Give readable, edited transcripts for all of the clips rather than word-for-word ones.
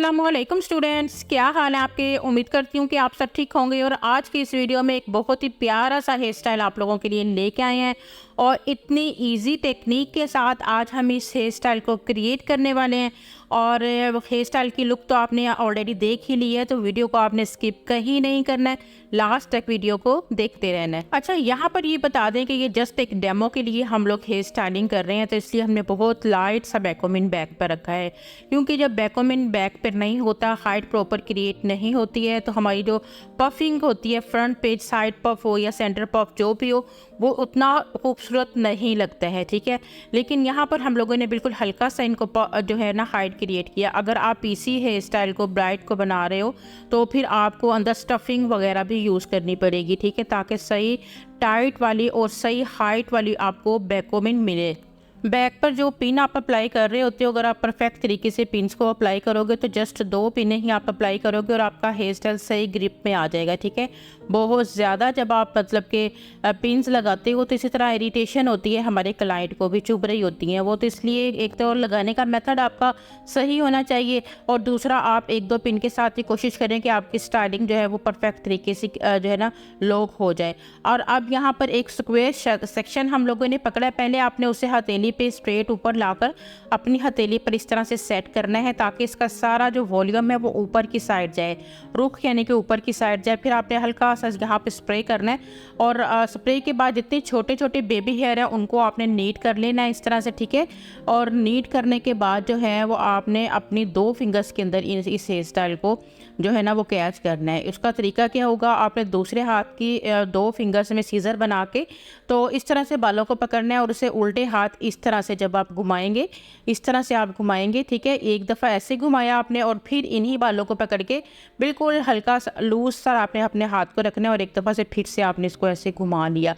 अस्सलामुअलैकुम स्टूडेंट्स, क्या हाल है आपके। उम्मीद करती हूँ कि आप सब ठीक होंगे। और आज की इस वीडियो में एक बहुत ही प्यारा सा हेयर स्टाइल आप लोगों के लिए लेके आए हैं और इतनी इजी टेक्निक के साथ आज हम इस हेयर स्टाइल को क्रिएट करने वाले हैं। और हेयर स्टाइल की लुक तो आपने ऑलरेडी देख ही ली है, तो वीडियो को आपने स्किप कहीं नहीं करना है, लास्ट तक वीडियो को देखते रहना है। अच्छा, यहाँ पर ये बता दें कि ये जस्ट एक डेमो के लिए हम लोग हेयर स्टाइलिंग कर रहे हैं, तो इसलिए हमने बहुत लाइट सा बैकोमिन बैक पर रखा है, क्योंकि जब बैकोमिन बैक पर नहीं होता, हाइट प्रॉपर क्रिएट नहीं होती है, तो हमारी जो पफिंग होती है, फ्रंट पेज साइड पफ हो या सेंटर पफ जो भी हो, वो उतना खूबसूरत नहीं लगता है। ठीक है, लेकिन यहाँ पर हम लोगों ने बिल्कुल हल्का सा इनको जो है ना हाइट क्रिएट किया। अगर आप इसी हेयर स्टाइल को ब्राइड को बना रहे हो तो फिर आपको अंदर स्टफिंग वगैरह भी यूज़ करनी पड़ेगी। ठीक है, ताकि सही टाइट वाली और सही हाइट वाली आपको बैकोमिन मिले। बैक पर जो पिन आप अप्लाई कर रहे होते हो, अगर आप परफेक्ट तरीके से पिन्स को अप्लाई करोगे तो जस्ट 2 पिनें ही आप अप्लाई करोगे और आपका हेयर स्टाइल सही ग्रिप में आ जाएगा। ठीक है, बहुत ज़्यादा जब आप मतलब के पिन्स लगाते हो तो इसी तरह इरिटेशन होती है, हमारे क्लाइंट को भी चुभ रही होती हैं वो, तो इसलिए एक तो लगाने का मेथड आपका सही होना चाहिए और दूसरा आप 1-2 पिन के साथ ही कोशिश करें कि आपकी स्टाइलिंग जो है वो परफेक्ट तरीके से जो है ना लॉक हो जाए। और अब यहाँ पर एक स्क्वायर सेक्शन हम लोगों ने पकड़ा है, पहले आपने उसे हथेली पे स्ट्रेट ऊपर लाकर अपनी हथेली पर इस तरह से सेट करना है ताकि इसका सारा जो वॉल्यूम है वो ऊपर की साइड जाए, रुख यानी कि ऊपर की साइड जाए। फिर आपने हल्का सा यहाँ पे स्प्रे करना है और स्प्रे के बाद जितने छोटे छोटे बेबी हेयर है उनको आपने नीट कर लेना है इस तरह से। ठीक है, और नीट करने के बाद जो है वो आपने अपनी 2 फिंगर्स के अंदर इस हेयर स्टाइल को जो है ना वो कैच करना है। उसका तरीका क्या होगा, आपने दूसरे हाथ की 2 फिंगर्स में सीजर बना के तो इस तरह से बालों को पकड़ना है और उसे उल्टे हाथ इस तरह से जब आप घुमाएंगे, इस तरह से आप घुमाएंगे। ठीक है, एक दफ़ा ऐसे घुमाया आपने और फिर इन्हीं बालों को पकड़ के बिल्कुल हल्का सा लूज सा आपने अपने हाथ को रखना है और एक दफ़ा से फिर से आपने इसको ऐसे घुमा लिया।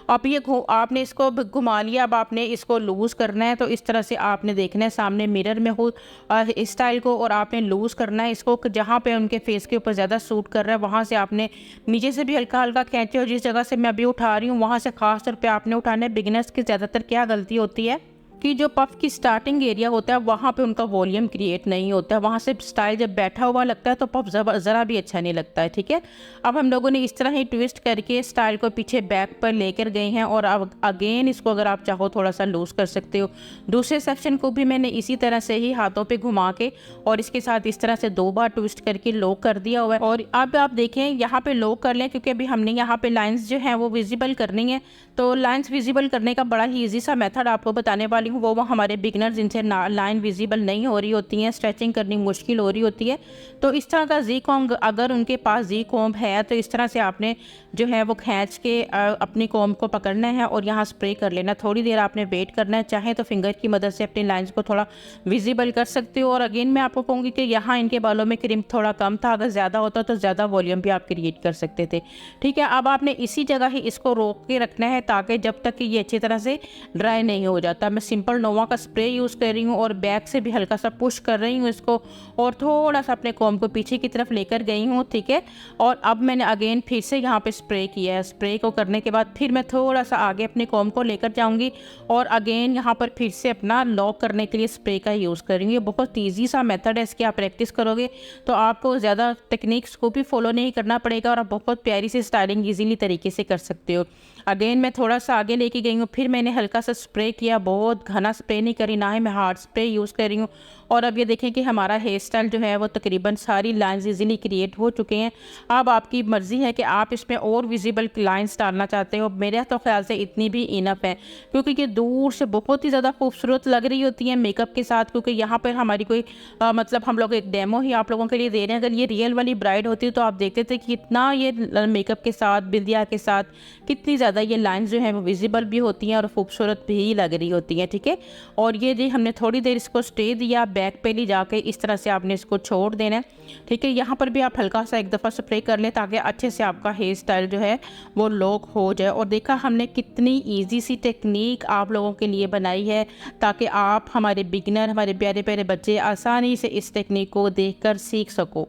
अब ये आपने इसको घुमा लिया, अब आपने इसको लूज़ करना है, तो इस तरह से आपने देखना है सामने मिरर में हो इस स्टाइल को और आपने लूज़ करना है इसको, जहाँ पे उनके फेस के ऊपर ज़्यादा सूट कर रहा है वहाँ से आपने नीचे से भी हल्का हल्का खींचे और जिस जगह से मैं अभी उठा रही हूँ वहाँ से खास तौर पे आपने उठाना है। बिगिनर्स की ज़्यादातर क्या गलती होती है कि जो पफ की स्टार्टिंग एरिया होता है वहाँ पे उनका वॉल्यूम क्रिएट नहीं होता है, वहाँ से स्टाइल जब बैठा हुआ लगता है तो पफ ज़रा भी अच्छा नहीं लगता है। ठीक है, अब हम लोगों ने इस तरह ही ट्विस्ट करके स्टाइल को पीछे बैक पर लेकर गए हैं और अब अगेन इसको अगर आप चाहो थोड़ा सा लूज़ कर सकते हो। दूसरे सेक्शन को भी मैंने इसी तरह से ही हाथों पर घुमा के और इसके साथ इस तरह से 2 बार ट्विस्ट करके लॉक कर दिया हुआ है। और अब आप देखें यहाँ पर लॉक कर लें, क्योंकि अभी हमने यहाँ पर लाइन्स जो हैं वो विजिबल करनी है, तो लाइन्स विजिबल करने का बड़ा ही ईजी सा मेथड आपको बताने वाली हूँ। वो हमारे बिगनर जिनसे लाइन विजिबल नहीं हो रही होती हैं, स्ट्रेचिंग करनी मुश्किल हो रही होती है, तो इस तरह का जी कॉम्ब अगर उनके पास जी कॉम्ब है तो इस तरह से आपने जो है वो खींच के अपनी कॉम्ब को पकड़ना है और यहाँ स्प्रे कर लेना। थोड़ी देर आपने वेट करना है, चाहे तो फिंगर की मदद से अपनी लाइन्स को थोड़ा विजिबल कर सकते हो। और अगेन मैं आपको कहूँगी कि यहाँ इनके बालों में क्रिम थोड़ा कम था, अगर ज़्यादा होता तो ज़्यादा वॉल्यूम भी आप क्रिएट कर सकते थे। ठीक है, अब आपने इसी जगह ही इसको रोक के रखना है ताकि जब तक कि ये अच्छी तरह से ड्राई नहीं हो जाता। मैं सिंपल नोवा का स्प्रे यूज़ कर रही हूँ और बैक से भी हल्का सा पुश कर रही हूँ इसको और थोड़ा सा अपने कॉम्ब को पीछे की तरफ लेकर गई हूँ। ठीक है, और अब मैंने अगेन फिर से यहाँ पे स्प्रे किया है। स्प्रे को करने के बाद फिर मैं थोड़ा सा आगे अपने कॉम्ब को लेकर जाऊँगी और अगेन यहाँ पर फिर से अपना लॉक करने के लिए स्प्रे का यूज़ कर रही हूँ। ये बहुत ईजी सा मेथड है, इसकी आप प्रैक्टिस करोगे तो आपको ज़्यादा टेक्निक्स को भी फॉलो नहीं करना पड़ेगा और आप बहुत प्यारी सी स्टाइलिंग ईजीली तरीके से कर सकते हो। अगेन मैं थोड़ा सा आगे लेके गई हूँ, फिर मैंने हल्का सा स्प्रे किया, बहुत घना स्प्रे नहीं करी, ना ही मैं हार्ड स्प्रे यूज़ कर रही हूँ। और अब ये देखें कि हमारा हेयर स्टाइल जो है वो तकरीबन सारी लाइंस इजीली क्रिएट हो चुके हैं। अब आपकी मर्ज़ी है कि आप इसमें और विजिबल लाइंस डालना चाहते हो, मेरे तो ख्याल से इतनी भी इनफ है, क्योंकि ये दूर से बहुत ही ज़्यादा खूबसूरत लग रही होती है मेकअप के साथ। क्योंकि यहाँ पर हमारी कोई मतलब हम लोग एक डेमो ही आप लोगों के लिए दे रहे हैं। अगर ये रियल वाली ब्राइड होती तो आप देखते थे कि कितना ये मेकअप के साथ बिंदिया के साथ कितनी ज़्यादा ये लाइंस जो हैं वो विजिबल भी होती हैं और खूबसूरत भी लग रही होती हैं। ठीक है, और ये जी हमने थोड़ी देर इसको स्टे दिया, बैक पे ले जाके इस तरह से आपने इसको छोड़ देना है। ठीक है, यहाँ पर भी आप हल्का सा एक दफ़ा स्प्रे कर लें ताकि अच्छे से आपका हेयर स्टाइल जो है वो लॉक हो जाए। और देखा हमने कितनी ईजी सी टेक्निक आप लोगों के लिए बनाई है ताकि आप हमारे बिगिनर, हमारे प्यारे प्यारे बच्चे आसानी से इस टेक्निक को देखकर सीख सको।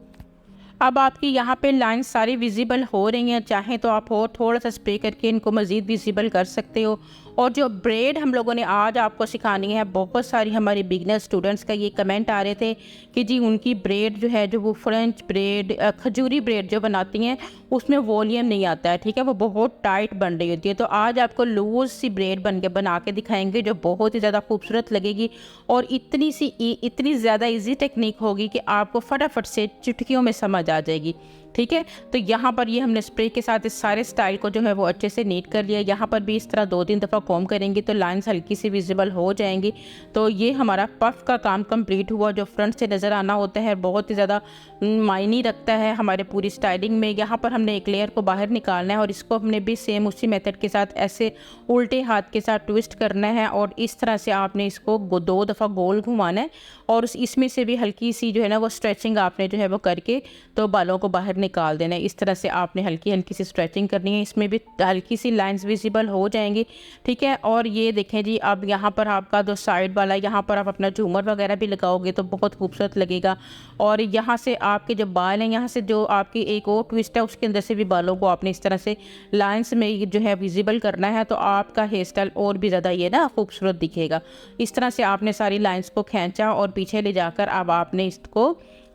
अब आपकी यहाँ पे लाइंस सारी विजिबल हो रही हैं, चाहें तो आप और थोड़ा सा स्प्रे करके इनको मज़ीद विजिबल कर सकते हो। और जो ब्रेड हम लोगों ने आज आपको सिखानी है, बहुत सारी हमारी बिगनर स्टूडेंट्स का ये कमेंट आ रहे थे कि जी उनकी ब्रेड जो है, जो वो फ्रेंच ब्रेड, खजूरी ब्रेड जो बनाती हैं उसमें वॉल्यूम नहीं आता है, ठीक है, वो बहुत टाइट बन रही होती है। तो आज आपको लूज सी ब्रेड बना के दिखाएंगे जो बहुत ही ज़्यादा खूबसूरत लगेगी और इतनी ज़्यादा इजी टेक्निक होगी कि आपको फटाफट से चुटकियों में समझ आ जाएगी, ठीक है। तो यहाँ पर ये हमने स्प्रे के साथ इस सारे स्टाइल को जो है वो अच्छे से नीट कर लिया। यहाँ पर भी इस तरह 2-3 दफ़ा कॉम करेंगे तो लाइंस हल्की सी विजिबल हो जाएंगी। तो ये हमारा पफ का काम कंप्लीट हुआ। जो फ्रंट से नज़र आना होता है बहुत ही ज़्यादा मायने रखता है हमारे पूरी स्टाइलिंग में। यहाँ पर हमने एक लेयर को बाहर निकालना है और इसको हमने भी सेम उसी मेथड के साथ ऐसे उल्टे हाथ के साथ ट्विस्ट करना है और इस तरह से आपने इसको 2 दफ़ा गोल घुमाना है और इसमें से भी हल्की सी जो है ना वो स्ट्रेचिंग आपने जो है वो करके तो बालों को बाहर निकाल देना है। इस तरह से आपने हल्की हल्की सी स्ट्रेचिंग करनी है, इसमें भी हल्की सी लाइंस विजिबल हो जाएंगी, ठीक है। और ये देखें जी, अब यहाँ पर आपका जो साइड वाला, यहाँ पर आप अपना झूमर वगैरह भी लगाओगे तो बहुत खूबसूरत लगेगा। और यहाँ से आपके जो बाल हैं, यहाँ से जो आपकी एक और ट्विस्ट है उसके अंदर से भी बालों को आपने इस तरह से लाइंस में जो है विजिबल करना है, तो आपका हेयर स्टाइल और भी ज़्यादा ये ना खूबसूरत दिखेगा। इस तरह से आपने सारी लाइंस को खींचा और पीछे ले जाकर अब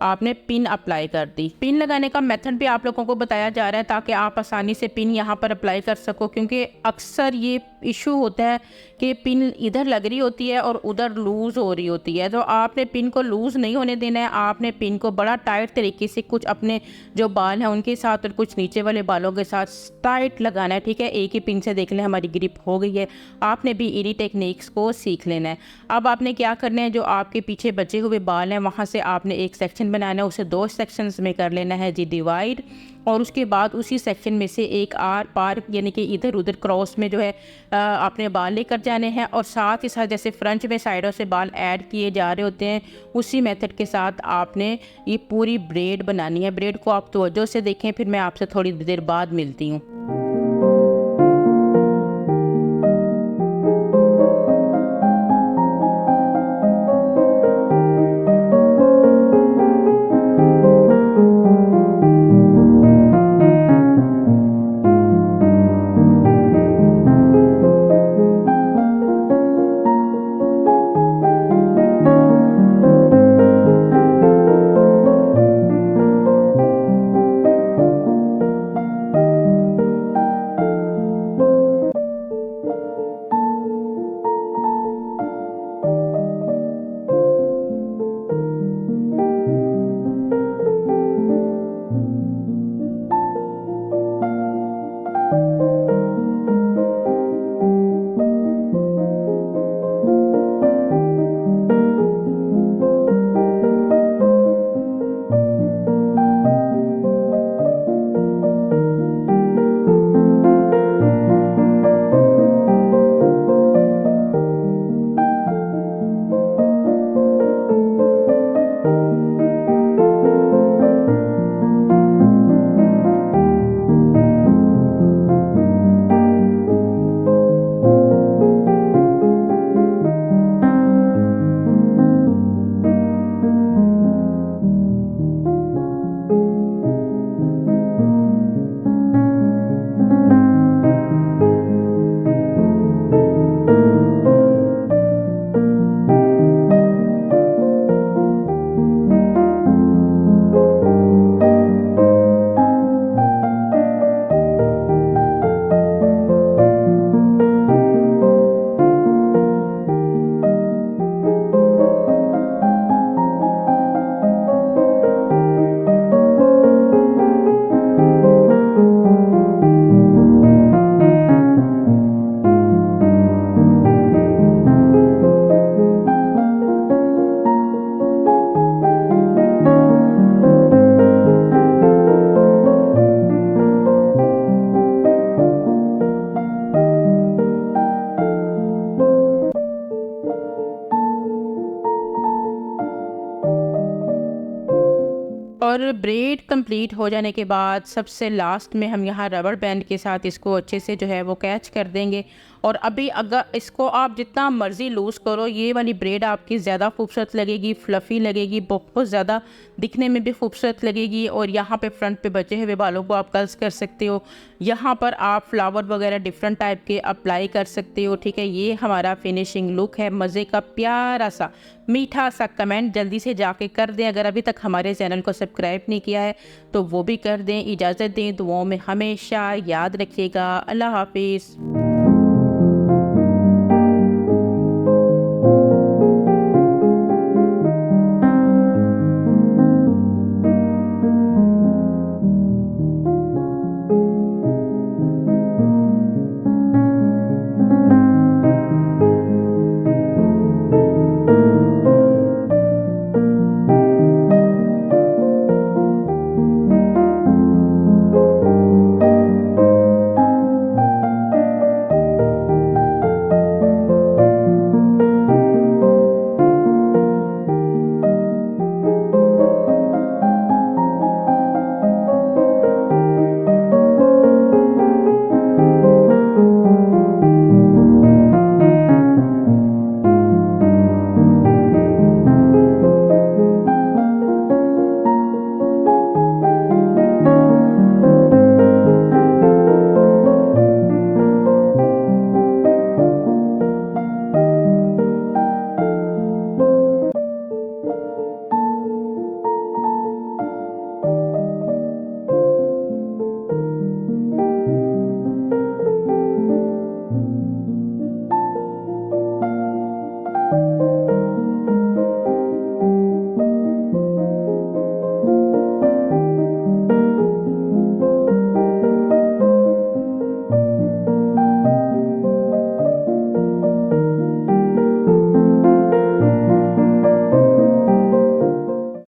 आपने पिन अप्लाई कर दी। पिन लगाने का मेथड भी आप लोगों को बताया जा रहा है ताकि आप आसानी से पिन यहाँ पर अप्लाई कर सको, क्योंकि अक्सर ये इशू होता है कि पिन इधर लग रही होती है और उधर लूज़ हो रही होती है। तो आपने पिन को लूज़ नहीं होने देना है, आपने पिन को बड़ा टाइट तरीके से कुछ अपने जो बाल हैं उनके साथ और कुछ नीचे वाले बालों के साथ टाइट लगाना है, ठीक है। एक ही पिन से देख लें हमारी ग्रिप हो गई है। आपने भी इन्हीं टेक्निक्स को सीख लेना है। अब आपने क्या करना है, जो आपके पीछे बचे हुए बाल हैं वहाँ से आपने एक सेक्शन बनाना है, उसे 2 सेक्शंस में कर लेना है जी डिवाइड, और उसके बाद उसी सेक्शन में से एक आर पार यानी कि इधर उधर क्रॉस में जो है आपने बाल लेकर जाने हैं और साथ ही साथ जैसे फ्रंट में साइडों से बाल ऐड किए जा रहे होते हैं उसी मेथड के साथ आपने ये पूरी ब्रेड बनानी है। ब्रेड को आप तवज्जो से देखें, फिर मैं आपसे थोड़ी देर बाद मिलती हूँ। और ब्रेड कंप्लीट हो जाने के बाद सबसे लास्ट में हम यहाँ रबर बैंड के साथ इसको अच्छे से जो है वो कैच कर देंगे। और अभी अगर इसको आप जितना मर्ज़ी लूज़ करो, ये वाली ब्रेड आपकी ज़्यादा खूबसूरत लगेगी, फ्लफ़ी लगेगी, बहुत ज़्यादा दिखने में भी खूबसूरत लगेगी। और यहाँ पे फ्रंट पे बचे हुए बालों को आप कर्ल्स कर सकते हो। यहाँ पर आप फ्लावर वगैरह डिफरेंट टाइप के अप्लाई कर सकते हो। ठीक है, ये हमारा फिनिशिंग लुक है, मज़े का प्यारा सा मीठा सा। कमेंट जल्दी से जाके कर दें, अगर अभी तक हमारे चैनल को सब्सक्राइब नहीं किया है तो वो भी कर दें। इजाज़त दें, दुआओं में हमेशा याद रखिएगा। अल्लाह हाफिज़।